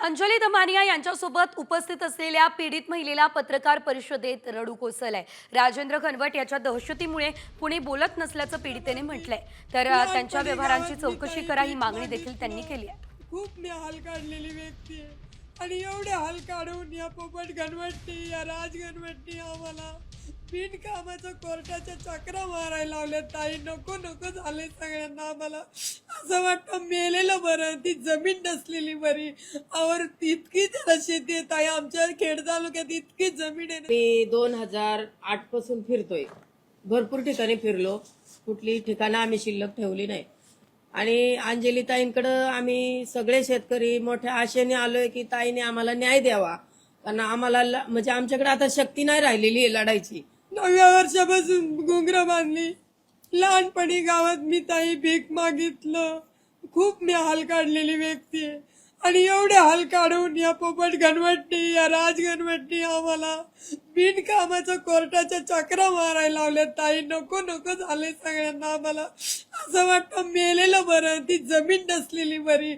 अंजली दमानिया यांच्यासोबत उपस्थित असलेल्या पीडित महिलेला पत्रकार परिषदेत रडू कोसळलाय। राजेंद्र घनवट याच्या दहशतीमुळे कुणी बोलत नसल्याचं पीडितेने म्हटलंय। तर त्यांच्या व्यवहारांची चौकशी करा ही मागणी देखील त्यांनी केली आहे। खूप मी हाल काढलेली व्यक्ती आहे आणि एवढे हाल काढून या पोपट घनवटी या राज घनवटी आम्हाला बिनकामाच्या कोर्टाच्या चक्रा मारायला लावल्या। ताई नको नको झाले सगळ्यांना। आम्हाला असं वाटतं मेलेलं बरं, ती जमीन नसलेली बरी। और इतकी जरा शेती आहे ताई, आमच्या खेड तालुक्यात इतकी जमीन आहे। मी 2008 पासून फिरतोय, भरपूर ठिकाणी फिरलो, कुठली ठिकाणं आम्ही शिल्लक ठेवली नाही। आणि अंजली ताईंकडं आम्ही सगळे शेतकरी मोठ्या आशेने आलोय की ताईने आम्हाला न्याय द्यावा, कारण आम्हाला म्हणजे आमच्याकडे आता शक्ती नाही राहिलेली आहे लढायची। 9व्या वर्षापासून घुंगरं बांधली। लहानपणी गावात मी ताई भीक मागितलं। खूप मी हाल काढलेली व्यक्ती आहे आणि एवढे हाल काढून या पोपट घनवटी या राज घनवटी आम्हाला बिनकामाच्या कोर्टाच्या चक्रा मारायला लावल्या। ताई नको नको झाले सगळ्यांना। आम्हाला असं वाटतं मेलेलं बरं, ती जमीन नसलेली बरी।